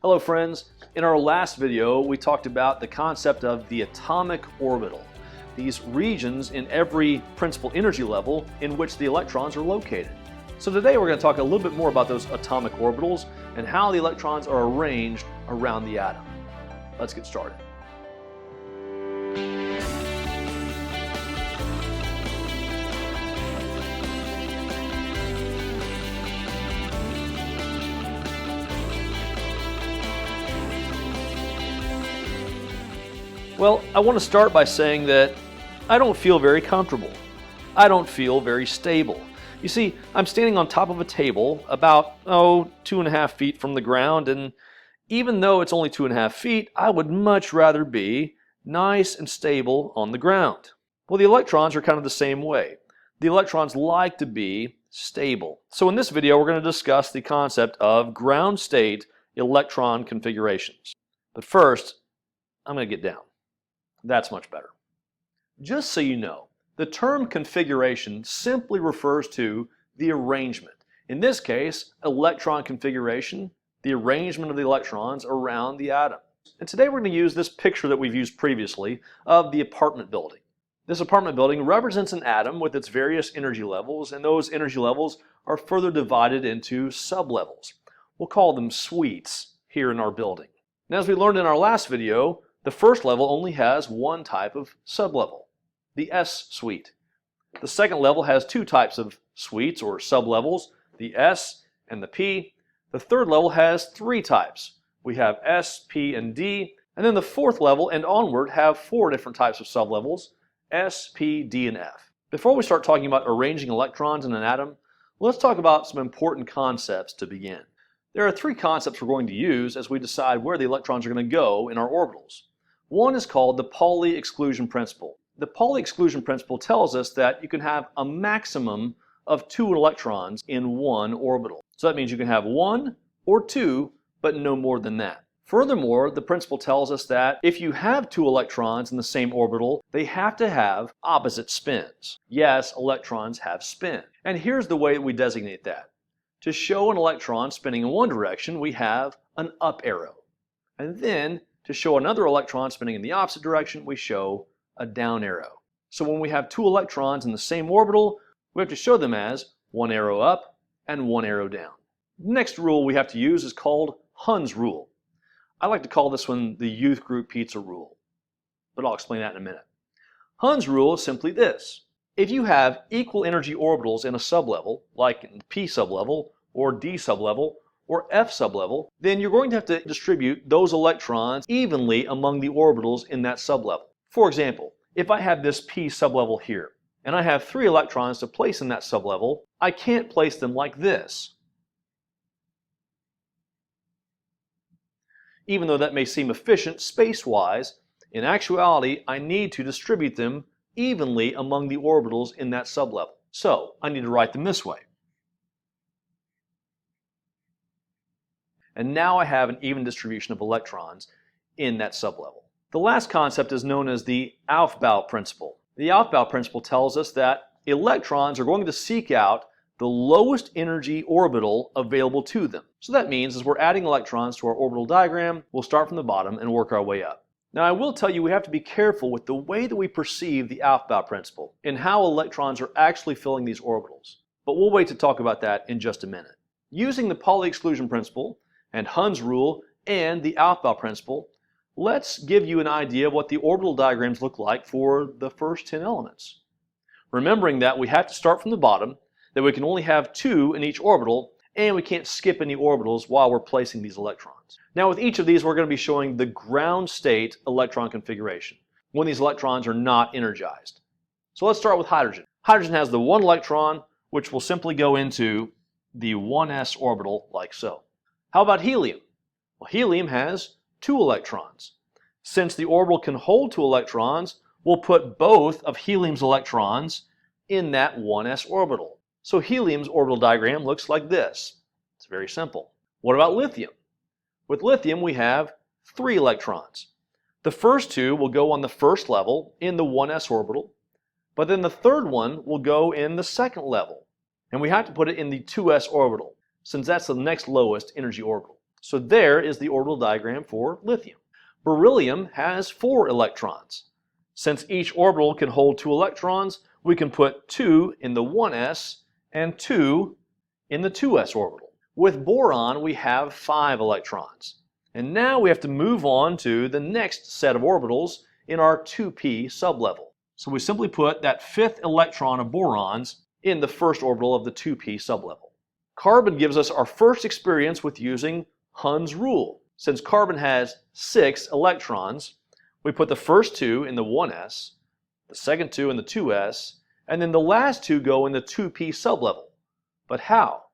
Hello friends, in our last video we talked about the concept of the atomic orbital, these regions in every principal energy level in which the electrons are located. So today we're going to talk a little bit more about those atomic orbitals and how the electrons are arranged around the atom. Let's get started. Well, I want to start by saying that I don't feel very comfortable. I don't feel very stable. You see, I'm standing on top of a table about, 2.5 feet from the ground, and even though it's only 2.5 feet, I would much rather be nice and stable on the ground. Well, the electrons are kind of the same way. The electrons like to be stable. So in this video, we're going to discuss the concept of ground state electron configurations. But first, I'm going to get down. That's much better. Just so you know, the term configuration simply refers to the arrangement. In this case, electron configuration, the arrangement of the electrons around the atom. And today we're going to use this picture that we've used previously of the apartment building. This apartment building represents an atom with its various energy levels, and those energy levels are further divided into sublevels. We'll call them suites here in our building. Now, as we learned in our last video, the first level only has one type of sublevel, the S suite. The second level has two types of suites or sublevels, the S and the P. The third level has three types. We have S, P, and D. And then the fourth level and onward have four different types of sublevels, S, P, D, and F. Before we start talking about arranging electrons in an atom, let's talk about some important concepts to begin. There are three concepts we're going to use as we decide where the electrons are going to go in our orbitals. One is called the Pauli exclusion principle. The Pauli exclusion principle tells us that you can have a maximum of 2 electrons in one orbital. So that means you can have 1 or 2, but no more than that. Furthermore, the principle tells us that if you have 2 electrons in the same orbital, they have to have opposite spins. Yes, electrons have spin. And here's the way we designate that. To show an electron spinning in one direction, we have an up arrow. And then to show another electron spinning in the opposite direction, we show a down arrow. So when we have 2 electrons in the same orbital, we have to show them as 1 arrow up and 1 arrow down. The next rule we have to use is called Hund's rule. I like to call this one the youth group pizza rule, but I'll explain that in a minute. Hund's rule is simply this. If you have equal energy orbitals in a sublevel, like in P sublevel or D sublevel, or F sublevel, then you're going to have to distribute those electrons evenly among the orbitals in that sublevel. For example, if I have this P sublevel here, and I have 3 electrons to place in that sublevel, I can't place them like this. Even though that may seem efficient space-wise, in actuality, I need to distribute them evenly among the orbitals in that sublevel. So, I need to write them this way. And now I have an even distribution of electrons in that sublevel. The last concept is known as the Aufbau principle. The Aufbau principle tells us that electrons are going to seek out the lowest energy orbital available to them. So that means as we're adding electrons to our orbital diagram, we'll start from the bottom and work our way up. Now I will tell you we have to be careful with the way that we perceive the Aufbau principle and how electrons are actually filling these orbitals. But we'll wait to talk about that in just a minute. Using the Pauli exclusion principle and Hund's rule and the Aufbau principle, let's give you an idea of what the orbital diagrams look like for the first 10 elements. Remembering that we have to start from the bottom, that we can only have 2 in each orbital, and we can't skip any orbitals while we're placing these electrons. Now with each of these, we're going to be showing the ground state electron configuration, when these electrons are not energized. So let's start with hydrogen. Hydrogen has the 1 electron, which will simply go into the 1s orbital like so. How about helium? Well, helium has 2 electrons. Since the orbital can hold 2 electrons, we'll put both of helium's electrons in that 1s orbital. So helium's orbital diagram looks like this. It's very simple. What about lithium? With lithium, we have 3 electrons. The first 2 will go on the first level in the 1s orbital, but then the third one will go in the second level. And we have to put it in the 2s orbital, since that's the next lowest energy orbital. So there is the orbital diagram for lithium. Beryllium has 4 electrons. Since each orbital can hold 2 electrons, we can put 2 in the 1s and 2 in the 2s orbital. With boron, we have 5 electrons. And now we have to move on to the next set of orbitals in our 2p sublevel. So we simply put that 5th electron of borons in the first orbital of the 2p sublevel. Carbon gives us our first experience with using Hund's rule. Since carbon has 6 electrons, we put the first 2 in the 1s, the second 2 in the 2s, and then the last 2 go in the 2p sublevel. But how?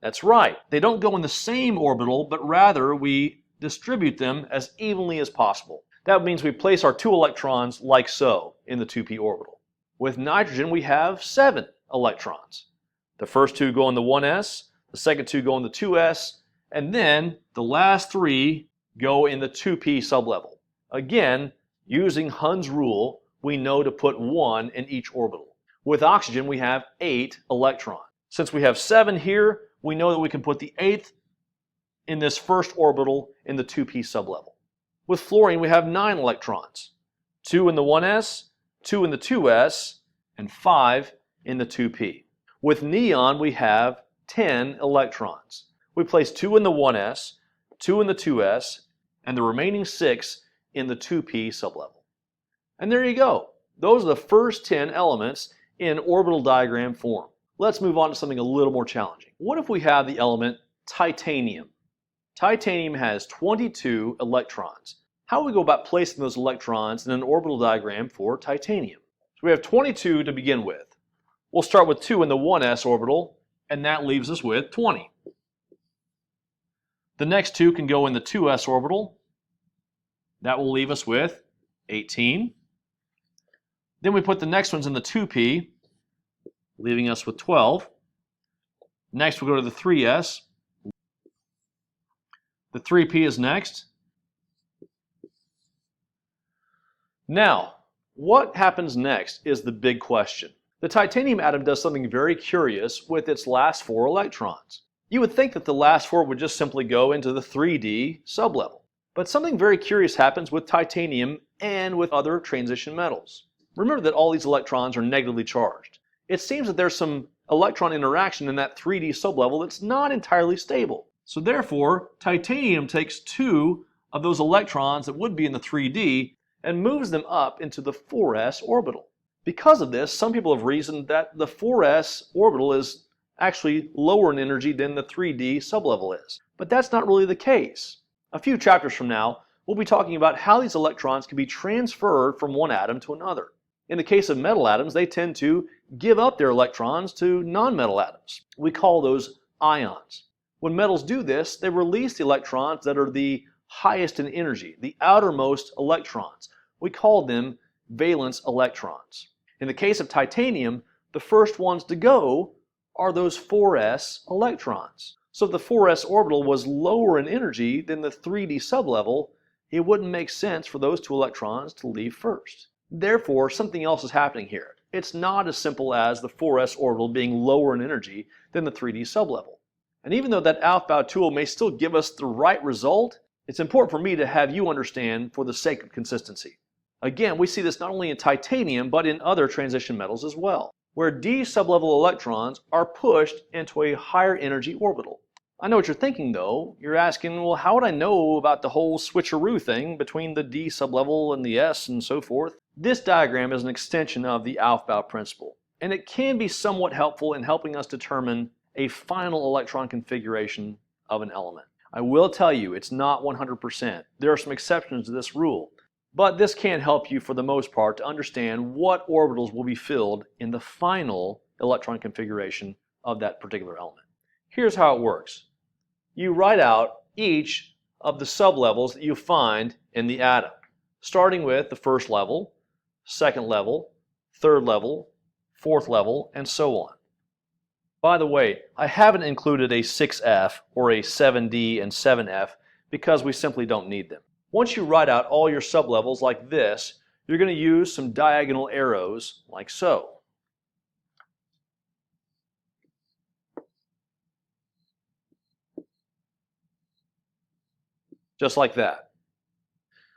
That's right, they don't go in the same orbital, but rather we distribute them as evenly as possible. That means we place our 2 electrons like so in the 2p orbital. With nitrogen, we have 7 electrons. The first 2 go in the 1s, the second 2 go in the 2s, and then the last 3 go in the 2p sublevel. Again, using Hund's rule, we know to put 1 in each orbital. With oxygen, we have 8 electrons. Since we have 7 here, we know that we can put the 8th in this first orbital in the 2p sublevel. With fluorine, we have 9 electrons. 2 in the 1s, 2 in the 2s, and 5 in the 2p. With neon, we have 10 electrons. We place 2 in the 1s, 2 in the 2s, and the remaining 6 in the 2p sublevel. And there you go. Those are the first 10 elements in orbital diagram form. Let's move on to something a little more challenging. What if we have the element titanium? Titanium has 22 electrons. How do we go about placing those electrons in an orbital diagram for titanium? So we have 22 to begin with. We'll start with 2 in the 1s orbital, and that leaves us with 20. The next 2 can go in the 2s orbital. That will leave us with 18. Then we put the next ones in the 2p, leaving us with 12. Next we'll go to the 3s. The 3p is next. Now, what happens next is the big question. The titanium atom does something very curious with its last 4 electrons. You would think that the last 4 would just simply go into the 3d sublevel. But something very curious happens with titanium and with other transition metals. Remember that all these electrons are negatively charged. It seems that there's some electron interaction in that 3d sublevel that's not entirely stable. So therefore, titanium takes 2 of those electrons that would be in the 3d and moves them up into the 4s orbital. Because of this, some people have reasoned that the 4s orbital is actually lower in energy than the 3d sublevel is. But that's not really the case. A few chapters from now, we'll be talking about how these electrons can be transferred from one atom to another. In the case of metal atoms, they tend to give up their electrons to non-metal atoms. We call those ions. When metals do this, they release the electrons that are the highest in energy, the outermost electrons. We call them valence electrons. In the case of titanium, the first ones to go are those 4s electrons. So if the 4s orbital was lower in energy than the 3d sublevel, it wouldn't make sense for those 2 electrons to leave first. Therefore, something else is happening here. It's not as simple as the 4s orbital being lower in energy than the 3d sublevel. And even though that Aufbau tool may still give us the right result, it's important for me to have you understand for the sake of consistency. Again, we see this not only in titanium, but in other transition metals as well, where d sublevel electrons are pushed into a higher energy orbital. I know what you're thinking though. You're asking, well, how would I know about the whole switcheroo thing between the d sublevel and the s and so forth? This diagram is an extension of the Aufbau principle, and it can be somewhat helpful in helping us determine a final electron configuration of an element. I will tell you, it's not 100%. There are some exceptions to this rule, but this can help you for the most part to understand what orbitals will be filled in the final electron configuration of that particular element. Here's how it works. You write out each of the sublevels that you find in the atom, starting with the first level, second level, third level, fourth level, and so on. By the way, I haven't included a 6F or a 7D and 7F because we simply don't need them. Once you write out all your sublevels like this, you're going to use some diagonal arrows like so. just like that.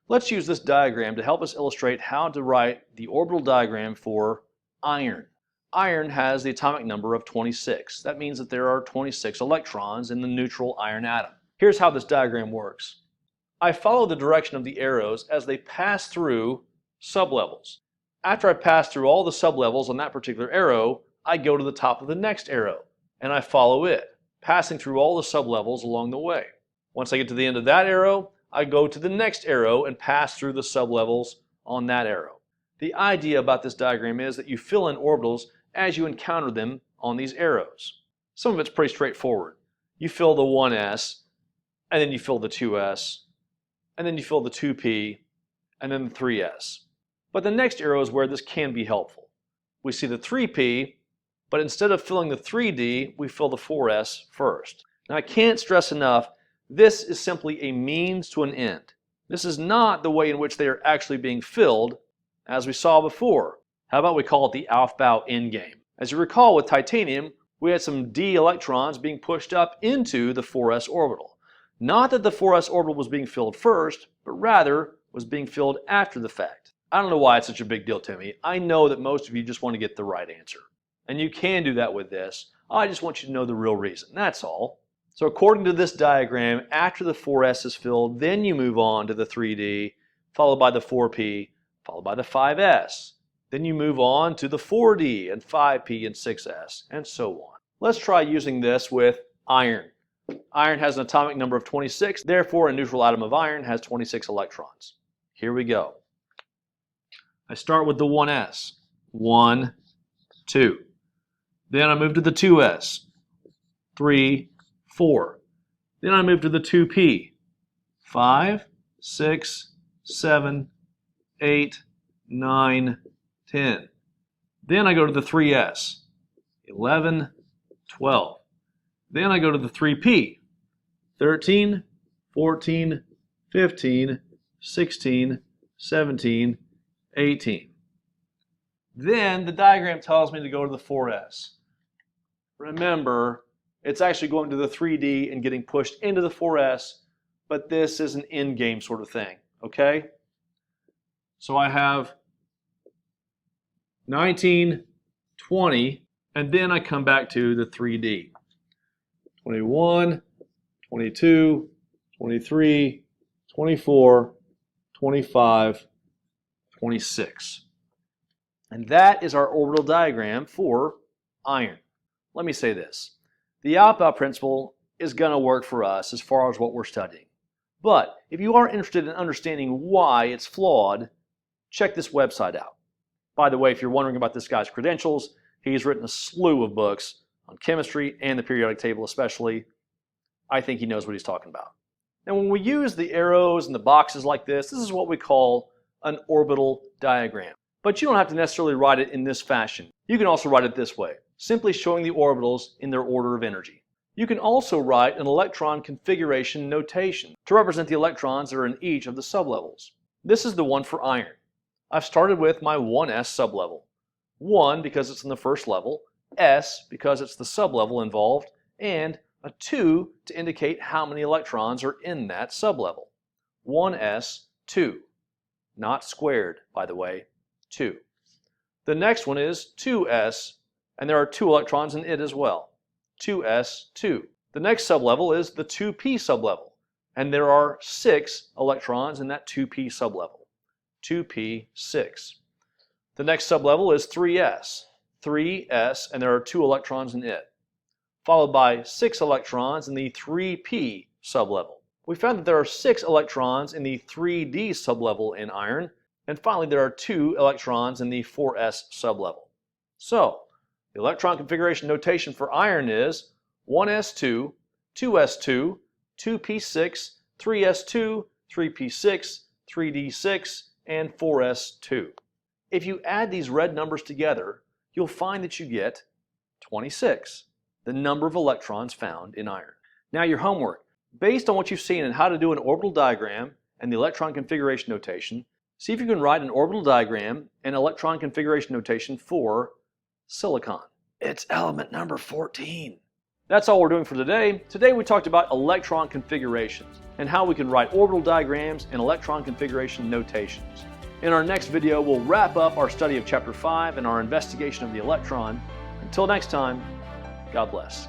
Let's use this diagram to help us illustrate how to write the orbital diagram for iron. Iron has the atomic number of 26. That means that there are 26 electrons in the neutral iron atom. Here's how this diagram works. I follow the direction of the arrows as they pass through sublevels. After I pass through all the sublevels on that particular arrow, I go to the top of the next arrow, and I follow it, passing through all the sublevels along the way. Once I get to the end of that arrow, I go to the next arrow and pass through the sublevels on that arrow. The idea about this diagram is that you fill in orbitals as you encounter them on these arrows. Some of it's pretty straightforward. You fill the 1s, and then you fill the 2s, and then you fill the 2p, and then the 3s. But the next arrow is where this can be helpful. We see the 3p, but instead of filling the 3d, we fill the 4s first. Now I can't stress enough, this is simply a means to an end. This is not the way in which they are actually being filled, as we saw before. How about we call it the Aufbau endgame? As you recall with titanium, we had some d electrons being pushed up into the 4s orbital. Not that the 4s orbital was being filled first, but rather was being filled after the fact. I don't know why it's such a big deal to me. I know that most of you just want to get the right answer. And you can do that with this. I just want you to know the real reason. That's all. So according to this diagram, after the 4s is filled, then you move on to the 3d, followed by the 4p, followed by the 5s. Then you move on to the 4d and 5p and 6s, and so on. Let's try using this with iron. Iron has an atomic number of 26, therefore a neutral atom of iron has 26 electrons. Here we go. I start with the 1s, 1, 2. Then I move to the 2s, 3, 4. Then I move to the 2p, 5, 6, 7, 8, 9, 10. Then I go to the 3s, 11, 12. Then I go to the 3p, 13, 14, 15, 16, 17, 18. Then the diagram tells me to go to the 4s. Remember, it's actually going to the 3d and getting pushed into the 4s, but this is an end game sort of thing, okay? So I have 19, 20, and then I come back to the 3d. 21, 22, 23, 24, 25, 26. And that is our orbital diagram for iron. Let me say this. The Aufbau principle is going to work for us as far as what we're studying. But if you are interested in understanding why it's flawed, check this website out. By the way, if you're wondering about this guy's credentials, he's written a slew of books on chemistry and the periodic table especially. I think he knows what he's talking about. And when we use the arrows and the boxes like this is what we call an orbital diagram. But you don't have to necessarily write it in this fashion. You can also write it this way, simply showing the orbitals in their order of energy. You can also write an electron configuration notation to represent the electrons that are in each of the sublevels. This is the one for iron. I've started with my 1s sublevel. 1 because it's in the first level, S because it's the sublevel involved, and a 2 to indicate how many electrons are in that sublevel. 1s, 2. Not squared, by the way, 2. The next one is 2s, and there are 2 electrons in it as well. 2s, 2. The next sublevel is the 2p sublevel, and there are 6 electrons in that 2p sublevel. 2p, 6. The next sublevel is 3s. 3s, and there are 2 electrons in it, followed by 6 electrons in the 3p sublevel. We found that there are 6 electrons in the 3d sublevel in iron, and finally there are 2 electrons in the 4s sublevel. So, the electron configuration notation for iron is 1s2, 2s2, 2p6, 3s2, 3p6, 3d6, and 4s2. If you add these red numbers together, you'll find that you get 26, the number of electrons found in iron. Now your homework. Based on what you've seen in how to do an orbital diagram and the electron configuration notation, see if you can write an orbital diagram and electron configuration notation for silicon. It's element number 14. That's all we're doing for today. Today we talked about electron configurations and how we can write orbital diagrams and electron configuration notations. In our next video, we'll wrap up our study of Chapter 5 and our investigation of the electron. Until next time, God bless.